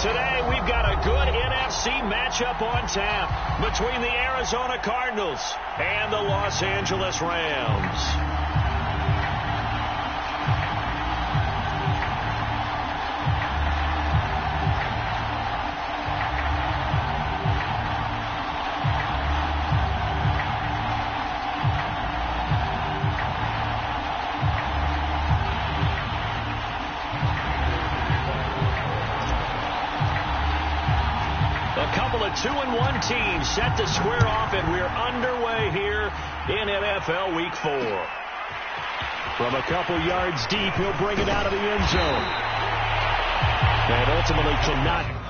Today, we've got a good NFC matchup on tap between the Arizona Cardinals and the Los Angeles Rams. A 2-1 team set to square off, and we're underway here in NFL Week 4. From a couple yards deep, he'll bring it out of the end zone. And ultimately cannot.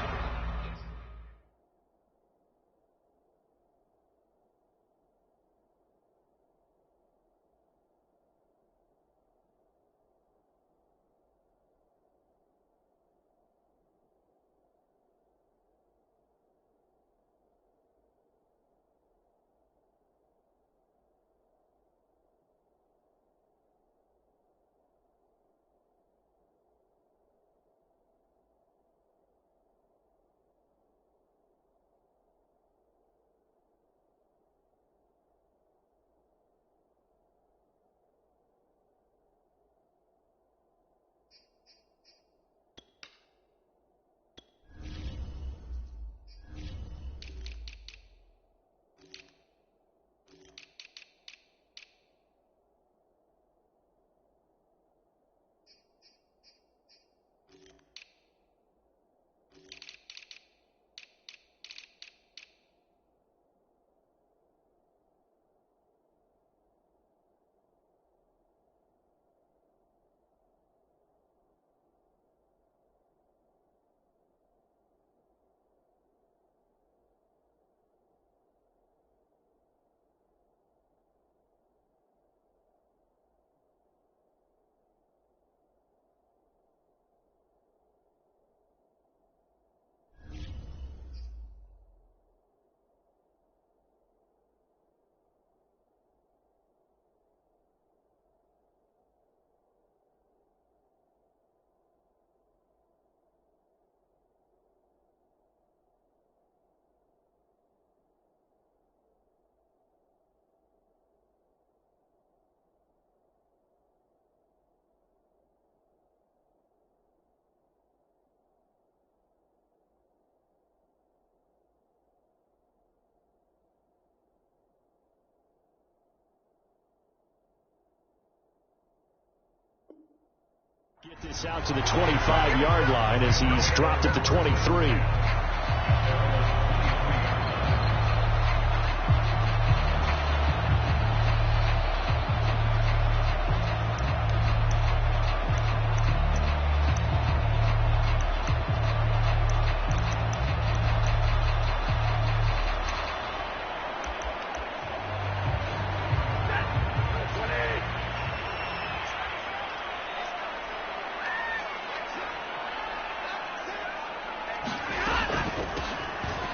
Get this out to the 25-yard line as he's dropped at the 23.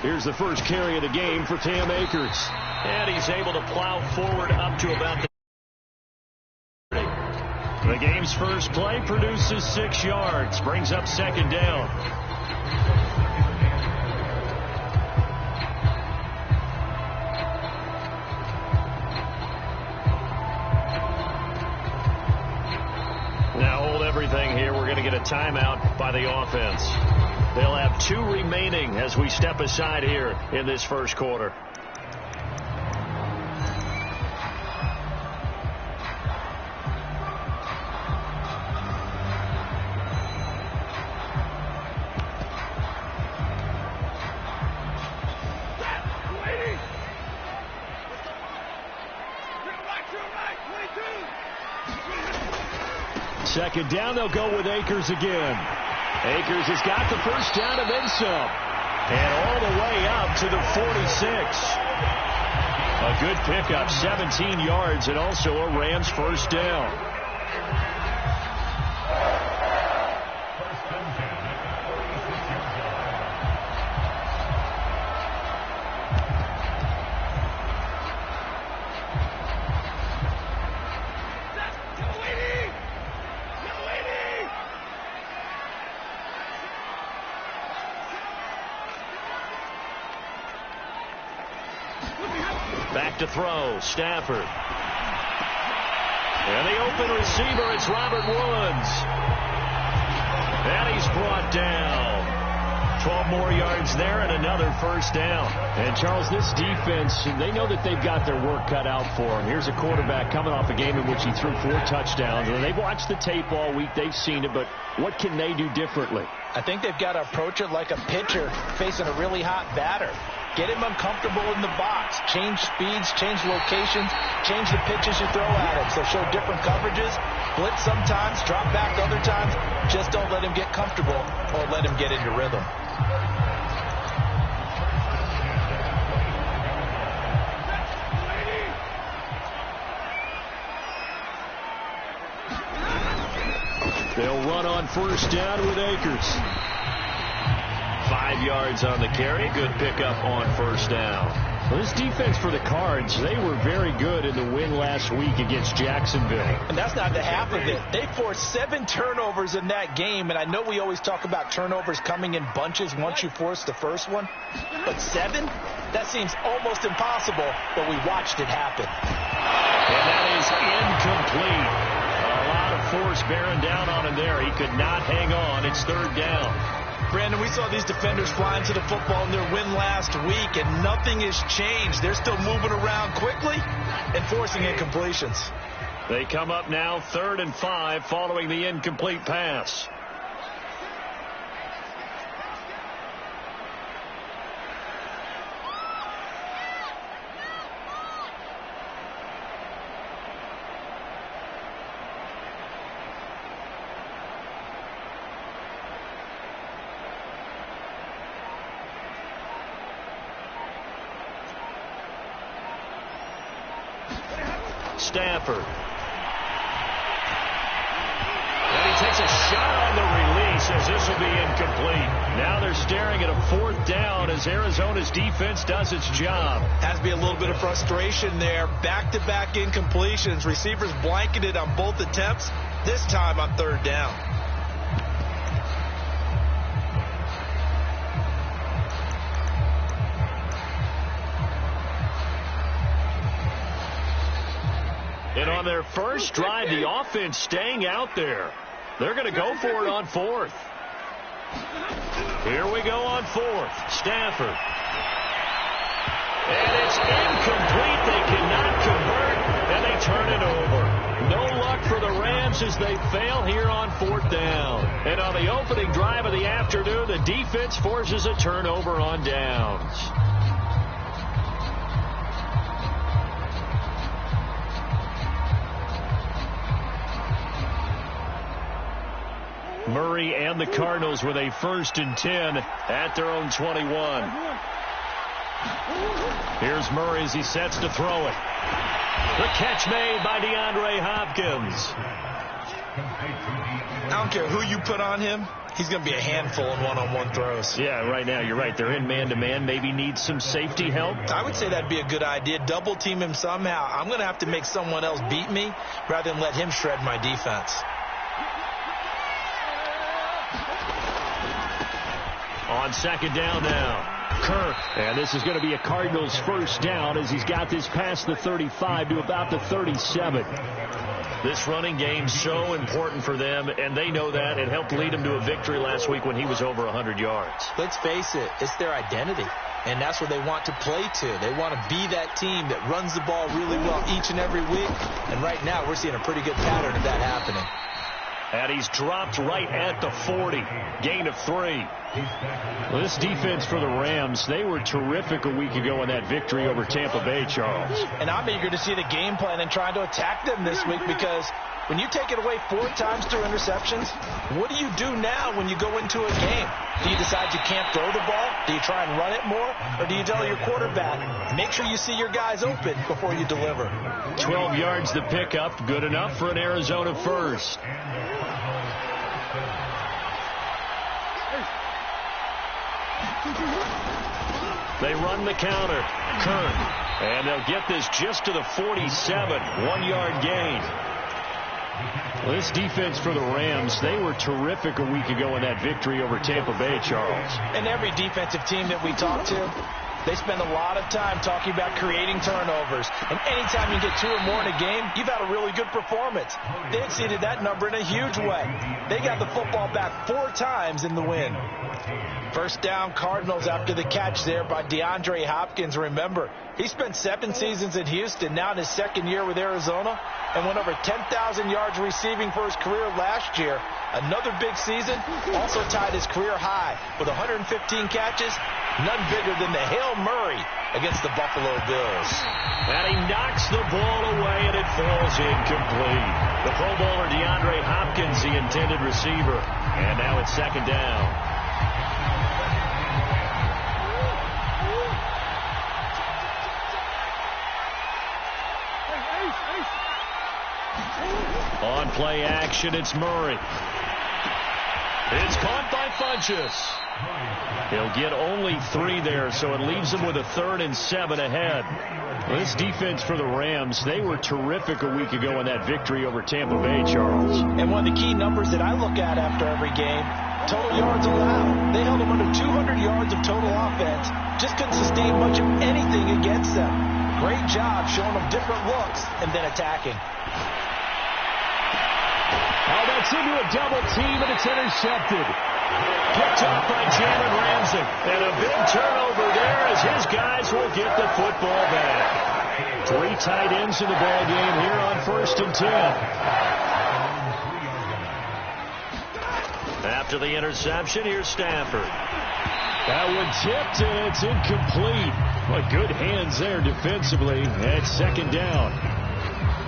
Here's the first carry of the game for Cam Akers. And he's able to plow forward up to about the game's first play produces 6 yards. Brings up second down. Now hold everything here. We're going to get a timeout by the offense. They'll have 2 remaining as we step aside here in this first quarter. Second down, they'll go with Akers again. Akers has got the first down and then some. And all the way up to the 46. A good pickup, 17 yards, and also a Rams first down. Back to throw, Stafford. And the open receiver, it's Robert Woods. And he's brought down. 12 more yards there and another first down. And, Charles, this defense, they know that they've got their work cut out for them. Here's a quarterback coming off a game in which he threw 4 touchdowns. And they've watched the tape all week. They've seen it. But what can they do differently? I think they've got to approach it like a pitcher facing a really hot batter. Get him uncomfortable in the box. Change speeds, change locations, change the pitches you throw at him. So show different coverages, blitz sometimes, drop back other times. Just don't let him get comfortable or let him get into rhythm. They'll run on first down with Akers. 5 yards on the carry. Good pickup on first down. Well, this defense for the Cards, they were very good in the win last week against Jacksonville. And that's not the half of it. They forced 7 turnovers in that game, and I know we always talk about turnovers coming in bunches once you force the first one. But 7? That seems almost impossible, but we watched it happen. And that is incomplete. A lot of force bearing down on him there. He could not hang on. It's third down. Brandon, we saw these defenders flying to the football in their win last week, and nothing has changed. They're still moving around quickly and forcing incompletions. They come up now 3rd and 5 following the incomplete pass. Stafford. And he takes a shot on the release as this will be incomplete. Now they're staring at a 4th down as Arizona's defense does its job. Has to be a little bit of frustration there. Back-to-back incompletions. Receivers blanketed on both attempts, this time on 3rd down. And on their first drive, the offense staying out there. They're going to go for it on 4th. Here we go on 4th. Stafford. And it's incomplete. They cannot convert, and they turn it over. No luck for the Rams as they fail here on 4th down. And on the opening drive of the afternoon, the defense forces a turnover on downs. Murray and the Cardinals with a 1st and 10 at their own 21. Here's Murray as he sets to throw it. The catch made by DeAndre Hopkins. I don't care who you put on him. He's going to be a handful in one-on-one throws. Yeah, right now you're right. They're in man-to-man. Maybe need some safety help. I would say that'd be a good idea. Double team him somehow. I'm going to have to make someone else beat me rather than let him shred my defense. On 2nd down now, Kirk. And this is going to be a Cardinals 1st down as he's got this past the 35 to about the 37. This running game so important for them, and they know that. It helped lead them to a victory last week when he was over 100 yards. Let's face it, it's their identity, and that's what they want to play to. They want to be that team that runs the ball really well each and every week, and right now we're seeing a pretty good pattern of that happening. And he's dropped right at the 40. Gain of 3. Well, this defense for the Rams, they were terrific a week ago in that victory over Tampa Bay, Charles. And I'm eager to see the game plan and trying to attack them this week, because when you take it away 4 times through interceptions, what do you do now when you go into a game? Do you decide you can't throw the ball? Do you try and run it more? Or do you tell your quarterback, make sure you see your guys open before you deliver? 12 yards the pickup, good enough for an Arizona 1st. They run the counter. Kirk. And they'll get this just to the 47. 1-yard gain. Well, this defense for the Rams, they were terrific a week ago in that victory over Tampa Bay, Charles. And every defensive team that we talk to, They spend a lot of time talking about creating turnovers. And anytime you get 2 or more in a game, you've had a really good performance. They exceeded that number in a huge way. They got the football back 4 times in the win. First down, Cardinals after the catch there by DeAndre Hopkins. Remember, he spent 7 seasons in Houston, now in his 2nd year with Arizona, and went over 10,000 yards receiving for his career last year. Another big season, also tied his career high with 115 catches, none bigger than the Hail Murray against the Buffalo Bills. And he knocks the ball away, and it falls incomplete. The Pro Bowler DeAndre Hopkins, the intended receiver. And now it's 2nd down. On play action, it's Murray. It's caught by Funchess. He'll get only 3 there, so it leaves him with a 3rd and 7 ahead. Well, this defense for the Rams, they were terrific a week ago in that victory over Tampa Bay, Charles. And one of the key numbers that I look at after every game, total yards allowed. They held them under 200 yards of total offense. Just couldn't sustain much of anything against them. Great job showing them different looks and then attacking. Oh, that's into a double team, and it's intercepted. Picked up by Jalen Ramsey. And a big turnover there as his guys will get the football back. 3 tight ends in the ball game here on 1st and 10. After the interception, here's Stafford. That one tipped, and it's incomplete. Well, good hands there defensively. It's 2nd down.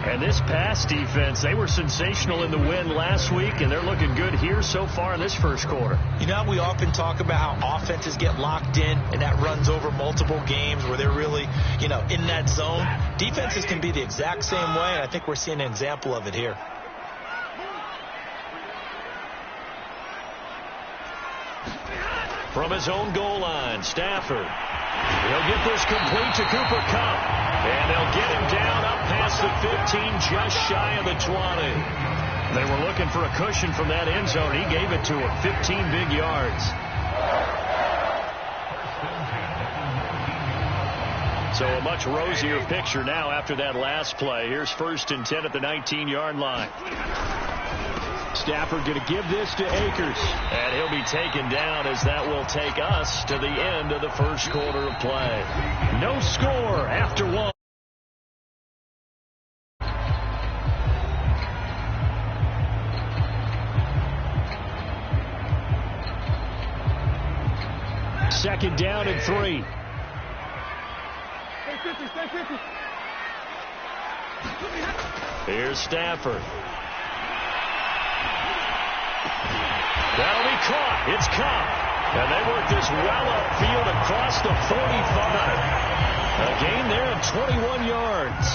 And this pass defense, they were sensational in the win last week, and they're looking good here so far in this first quarter. You know, we often talk about how offenses get locked in, and that runs over multiple games where they're really, in that zone. Defenses can be the exact same way, and I think we're seeing an example of it here. From his own goal line, Stafford. He'll get this complete to Cooper Kupp. And they'll get him down up past the 15, just shy of the 20. They were looking for a cushion from that end zone. He gave it to him, 15 big yards. So a much rosier picture now after that last play. Here's 1st and 10 at the 19-yard line. Stafford going to give this to Akers. And he'll be taken down as that will take us to the end of the first quarter of play. No score after 1. Second down and 3. Here's Stafford. That'll be caught. It's Kupp. And they work this well upfield across the 45. A gain there of 21 yards.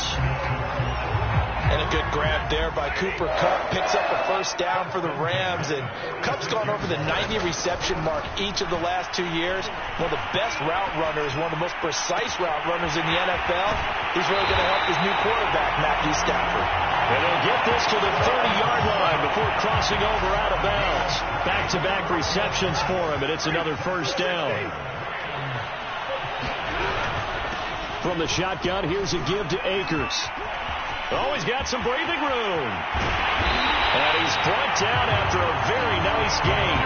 And a good grab there by Cooper Kupp. Picks up a 1st down for the Rams. And Kupp's gone over the 90 reception mark each of the last 2 years. One of the best route runners, one of the most precise route runners in the NFL. He's really going to help his new quarterback, Matthew Stafford. And they'll get this to the 30-yard line before crossing over out of bounds. Back-to-back receptions for him, and it's another 1st down. From the shotgun, here's a give to Akers. Oh, he's got some breathing room. And he's brought down after a very nice gain.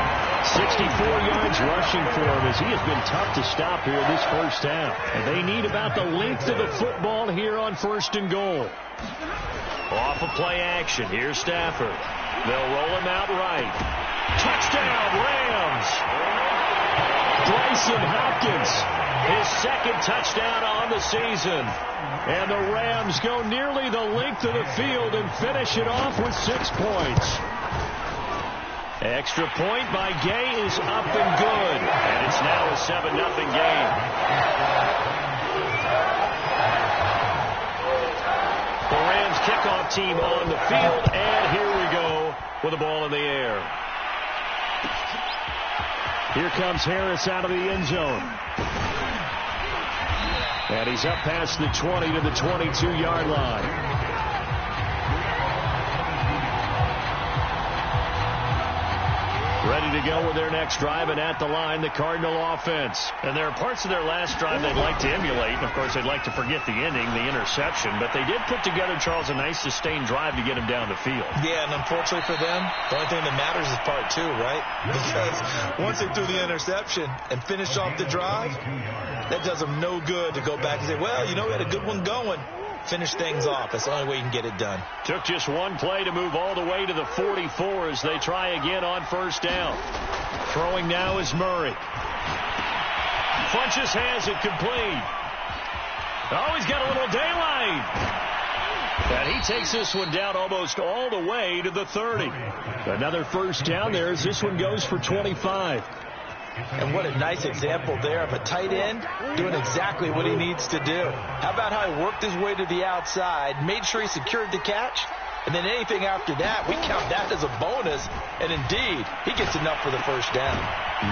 64 yards rushing for him as he has been tough to stop here this first half. And they need about the length of the football here on 1st and goal. Off of play action, here's Stafford. They'll roll him out right. Touchdown, Rams! Bryson Hopkins, his 2nd touchdown on the season. And the Rams go nearly the length of the field and finish it off with 6 points. Extra point by Gay is up and good. And it's now a 7-0 game. The Rams kickoff team on the field, and here we go with the ball in the air. Here comes Harris out of the end zone. And he's up past the 20 to the 22-yard line. Ready to go with their next drive, and at the line, the Cardinal offense. And there are parts of their last drive they'd like to emulate. And, of course, they'd like to forget the ending, the interception. But they did put together, Charles, a nice sustained drive to get him down the field. Yeah, and unfortunately for them, the only thing that matters is part two, right? Because once they threw the interception and finished off the drive, that does them no good to go back and say, well, you know, we had a good one going. Finish things off. That's the only way you can get it done. Took just one play to move all the way to the 44 as they try again on first down. Throwing now is Murray. Funchess has it complete. Oh, he's got a little daylight. And he takes this one down almost all the way to the 30. Another first down there as this one goes for 25. And what a nice example there of a tight end doing exactly what he needs to do. How about how he worked his way to the outside, made sure he secured the catch, and then anything after that, we count that as a bonus. And indeed, he gets enough for the first down.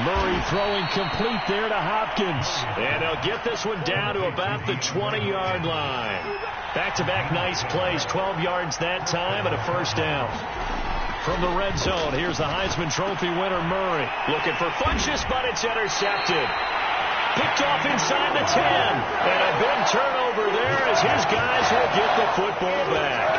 Murray throwing complete there to Hopkins. And he'll get this one down to about the 20-yard line. Back-to-back nice plays, 12 yards that time and a first down. From the red zone, here's the Heisman Trophy winner, Murray. Looking for Funchess, but it's intercepted. Picked off inside the 10. And a big turnover there as his guys will get the football back.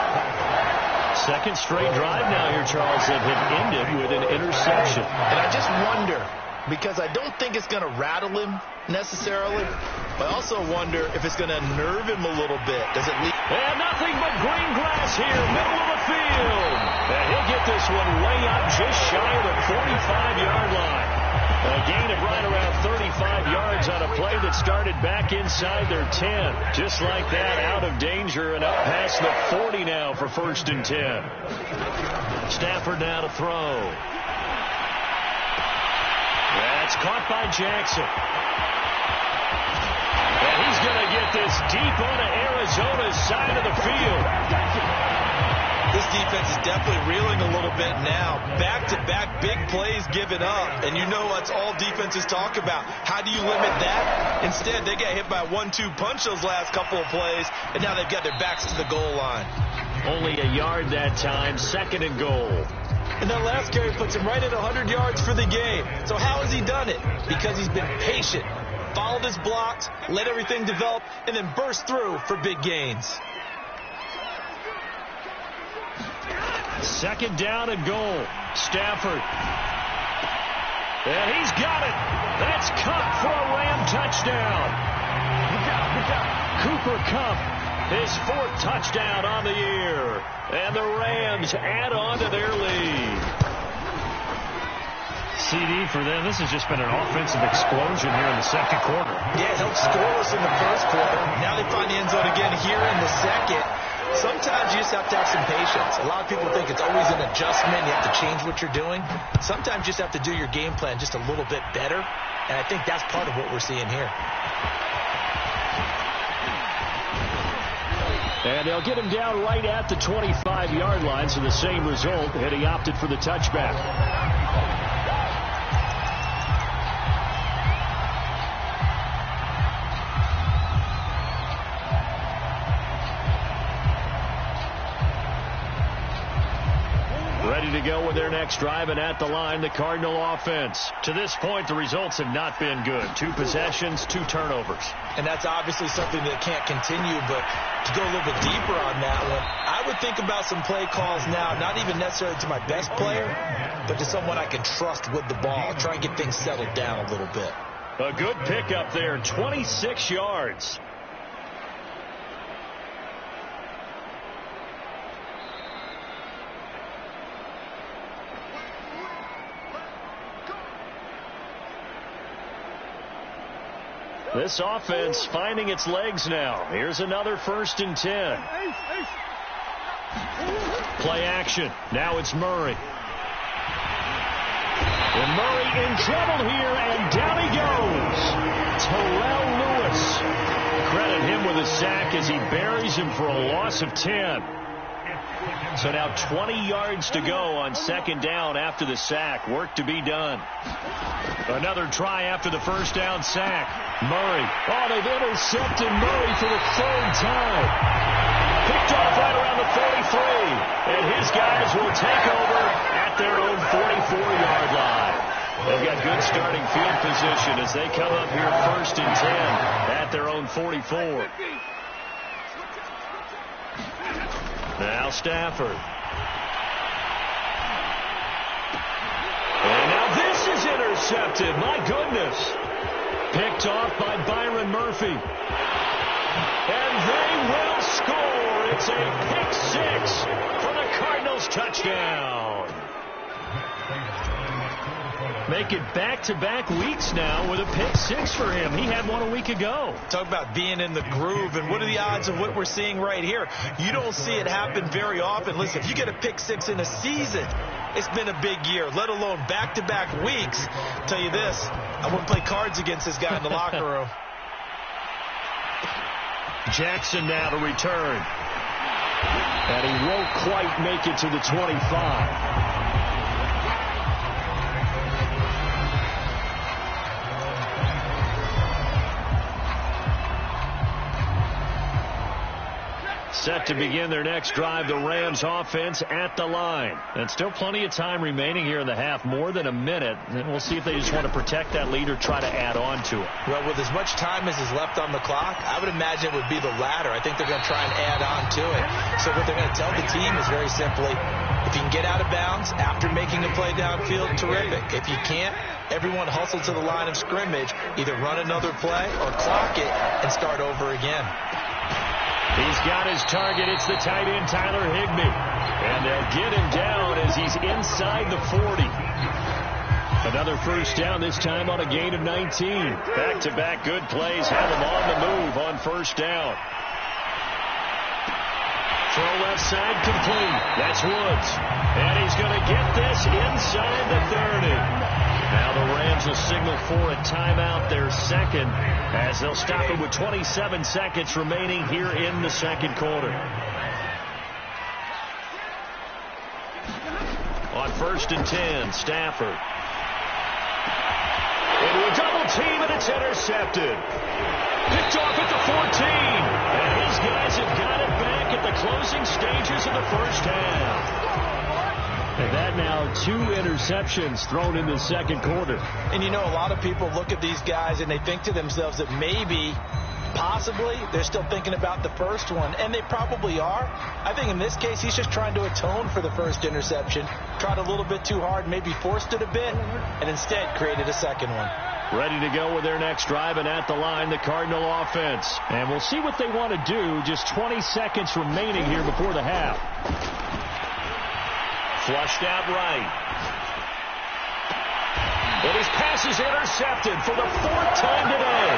Second straight drive now here, Charles, that had ended with an interception. And I just wonder, because I don't think it's going to rattle him necessarily, but I also wonder if it's going to nerve him a little bit. Does it leave? And nothing but green grass here, middle of the field. And he'll get this one way up just shy of the 45-yard line. A gain of right around 35 yards on a play that started back inside their 10. Just like that, out of danger and up past the 40 now for 1st and 10. Stafford now to throw. That's caught by Jackson. And he's going to get this deep onto Arizona's side of the field. This defense is definitely reeling a little bit now. Back-to-back big plays given up. And you know that's all defenses talk about. How do you limit that? Instead, they got hit by a 1-2 punch those last couple of plays, and now they've got their backs to the goal line. Only a yard that time, 2nd and goal. And that last carry puts him right at 100 yards for the game. So how has he done it? Because he's been patient, followed his blocks, let everything develop, and then burst through for big gains. 2nd down and goal. Stafford. And he's got it. That's caught for a Ram touchdown. Cooper Kupp, his 4th touchdown on the year. And the Rams add on to their lead. CD for them. This has just been an offensive explosion here in the 2nd quarter. Yeah, helped scoreless in the 1st quarter. Now they find the end zone again here in the 2nd. Sometimes you just have to have some patience. A lot of people think it's always an adjustment. You have to change what you're doing. Sometimes you just have to do your game plan just a little bit better. And I think that's part of what we're seeing here. And they'll get him down right at the 25-yard line, so the same result, and he opted for the touchback. Ready to go with their next drive, and at the line, the Cardinal offense. To this point, the results have not been good. 2 possessions, 2 turnovers. And that's obviously something that can't continue, but to go a little bit deeper on that one, I would think about some play calls now, not even necessarily to my best player, but to someone I can trust with the ball. Try and get things settled down a little bit. A good pickup there, 26 yards. This offense finding its legs now. Here's another 1st and 10. Play action. Now it's Murray. And Murray in trouble here, and down he goes. Terrell Lewis. Credit him with a sack as he buries him for a loss of 10. So now 20 yards to go on 2nd down after the sack. Work to be done. Another try after the 1st down sack. Murray. Oh, they've intercepted Murray for the 3rd time. picked off right around the 43. And his guys will take over at their own 44-yard line. They've got good starting field position as they come up here 1st and 10 at their own 44. Now Stafford. And now this is intercepted. My goodness. Picked off by Byron Murphy. And they will score. It's a pick 6 for the Cardinals touchdown. Make it back-to-back weeks now with a pick 6 for him. He had one a week ago. Talk about being in the groove, and what are the odds of what we're seeing right here? You don't see it happen very often. Listen, if you get a pick 6 in a season, it's been a big year, let alone back-to-back weeks. I'll tell you this, I wouldn't play cards against this guy in the locker room. Jackson now to return. And he won't quite make it to the 25. Set to begin their next drive, the Rams offense at the line. And still plenty of time remaining here in the half, more than a minute. And we'll see if they just want to protect that lead or try to add on to it. Well, with as much time as is left on the clock, I would imagine it would be the latter. I think they're going to try and add on to it. So what they're going to tell the team is very simply, if you can get out of bounds after making a play downfield, terrific. If you can't, everyone hustle to the line of scrimmage, either run another play or clock it and start over again. He's got his target. It's the tight end, Tyler Higbee. And they'll get him down as he's inside the 40. Another first down, this time on a gain of 19. Back-to-back good plays have him on the move on first down. Throw left side complete. That's Woods. And he's going to get this inside the 30. Now the Rams will signal for a timeout, their second, as they'll stop it with 27 seconds remaining here in the second quarter. On 1st and 10, Stafford. Into a double team, and it's intercepted. Picked off at the 14. And his guys have got it back at the closing stages of the first half. And that now 2 interceptions thrown in the second quarter. And you know, a lot of people look at these guys and they think to themselves that maybe, possibly, they're still thinking about the first one. And they probably are. I think in this case, he's just trying to atone for the first interception. Tried a little bit too hard, maybe forced it a bit, and instead created a second one. Ready to go with their next drive, and at the line, the Cardinal offense. And we'll see what they want to do. Just 20 seconds remaining here before the half. Flushed out right. And his pass is intercepted for the 4th time today.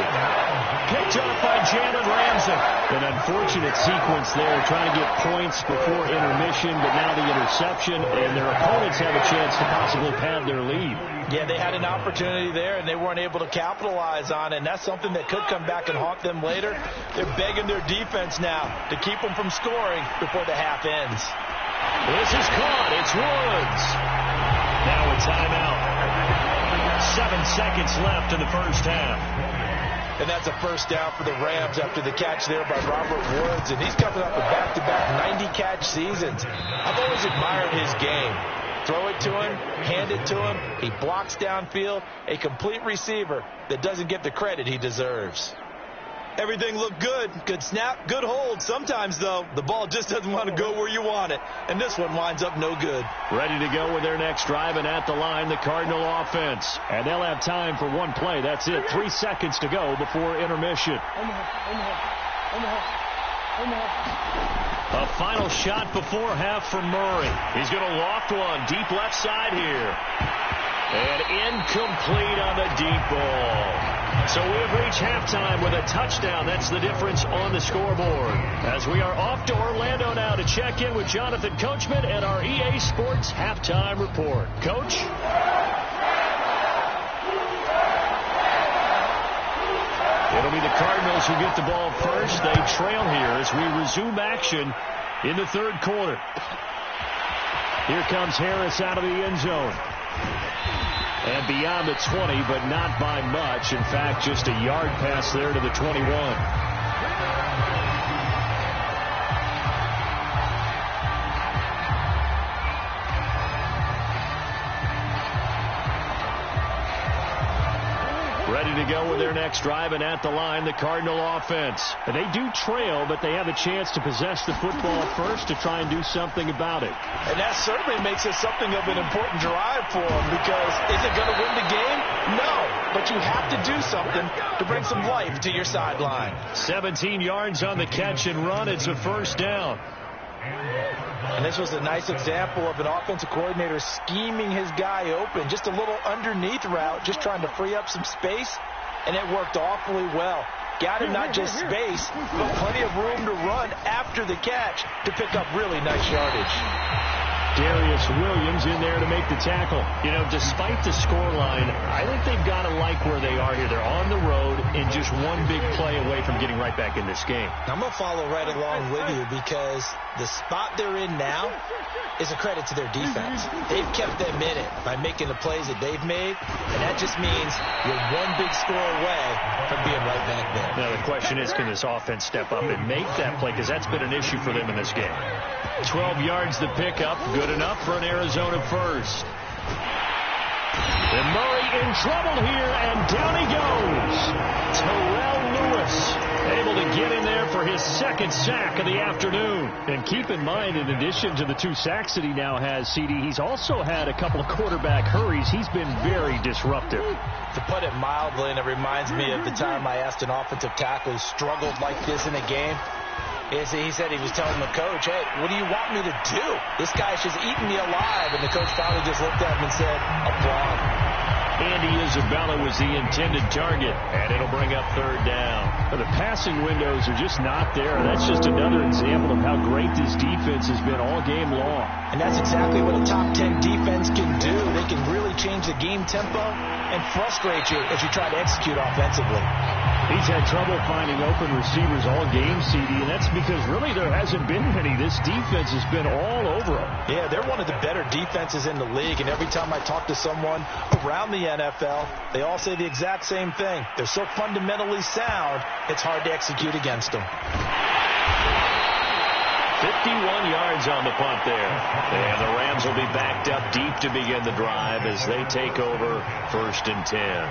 Picked off by Jalen Ramsey. An unfortunate sequence there, trying to get points before intermission, but now the interception, and their opponents have a chance to possibly pad their lead. Yeah, they had an opportunity there, and they weren't able to capitalize on it, and that's something that could come back and haunt them later. They're begging their defense now to keep them from scoring before the half ends. This is caught. It's Woods. Now a timeout. 7 seconds left in the first half. And that's a first down for the Rams after the catch there by Robert Woods. And he's coming up with back-to-back 90-catch seasons. I've always admired his game. Throw it to him, hand it to him. He blocks downfield. A complete receiver that doesn't get the credit he deserves. Everything looked good. Good snap, good hold. Sometimes, though, the ball just doesn't want to go where you want it. And this one winds up no good. Ready to go with their next drive, and at the line, the Cardinal offense. And they'll have time for one play. That's it. 3 seconds to go before intermission. A final shot before half from Murray. He's going to loft one deep left side here. And incomplete on the deep ball. So we have reached halftime with a touchdown. That's the difference on the scoreboard. As we are off to Orlando now to check in with Jonathan Coachman and our EA Sports halftime report. Coach? It'll be the Cardinals who get the ball first. They trail here as we resume action in the third quarter. Here comes Harris out of the end zone. And beyond the 20, but not by much. In fact, just a yard pass there to the 21. ready to go with their next drive, and at the line, the Cardinal offense. And they do trail, but they have a chance to possess the football first to try and do something about it. And that certainly makes it something of an important drive for them, because is it going to win the game? No, but you have to do something to bring some life to your sideline. 17 yards on the catch and run. It's a first down. And this was a nice example of an offensive coordinator scheming his guy open. Just a little underneath route, just trying to free up some space, and it worked awfully well. Got him not just space, but plenty of room to run after the catch to pick up really nice yardage. Darius Williams in there to make the tackle. You know, despite the scoreline, I think they've got to like where they are here. They're on the road and just one big play away from getting right back in this game. I'm going to follow right along with you, because the spot they're in now is a credit to their defense. They've kept them in it by making the plays that they've made, and that just means you're one big score away from being right back there. Now, the question is, can this offense step up and make that play? Because that's been an issue for them in this game. 12 yards the pickup, good enough for an Arizona first. And Murray in trouble here, and down he goes. Terrell Lewis able to get in there for his second sack of the afternoon. And keep in mind, in addition to the 2 sacks that he now has, CD, he's also had a couple of quarterback hurries. He's been very disruptive. To put it mildly, and it reminds me of the time I asked an offensive tackle who struggled like this in a game. He said he was telling the coach, hey, what do you want me to do? This guy's just eating me alive. And the coach finally just looked at him and said, applaud. Andy Isabella was the intended target, and it'll bring up third down. But the passing windows are just not there. That's just another example of how great this defense has been all game long. And that's exactly what a top 10 defense can do. They can really change the game tempo and frustrate you as you try to execute offensively. He's had trouble finding open receivers all game, CD, and that's because really there hasn't been many. This defense has been all over them. Yeah, they're one of the better defenses in the league, and every time I talk to someone around the NFL, they all say the exact same thing. They're so fundamentally sound, it's hard to execute against them. 51 yards on the punt there. And the Rams will be backed up deep to begin the drive as they take over 1st and 10.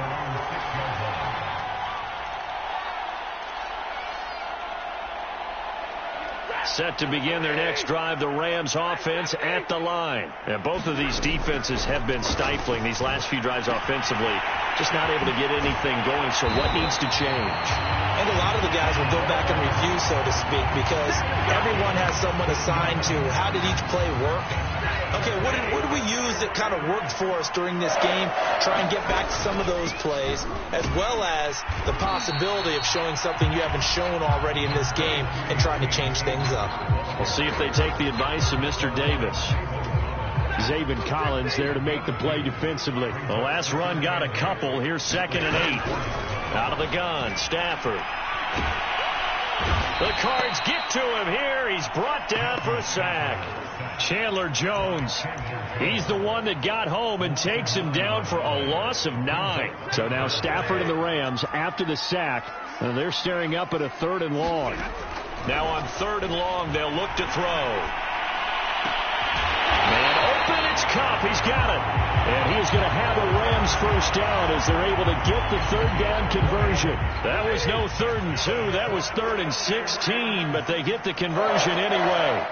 Set to begin their next drive, the Rams offense at the line. And both of these defenses have been stifling these last few drives offensively. Just not able to get anything going, so what needs to change? And a lot of the guys will go back and review, so to speak, because everyone has someone assigned to how did each play work. Okay, what did we use that kind of worked for us during this game? Try and get back to some of those plays, as well as the possibility of showing something you haven't shown already in this game and trying to change things up. We'll see if they take the advice of Mr. Davis. Zaven Collins there to make the play defensively. The last run got a couple. Here's 2nd and 8. Out of the gun, Stafford. The Cards get to him here. He's brought down for a sack. Chandler Jones, he's the one that got home and takes him down for a loss of 9. So now Stafford and the Rams after the sack, and they're staring up at a 3rd and long. Now on 3rd and long, they'll look to throw. Man open, it's Kupp. He's got it. And he is going to have a Rams first down as they're able to get the 3rd down conversion. That was no 3rd and 2. That was 3rd and 16, but they get the conversion anyway.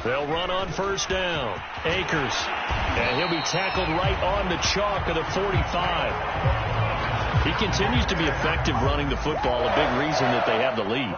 They'll run on first down. Akers. And he'll be tackled right on the chalk of the 45. He continues to be effective running the football, a big reason that they have the lead.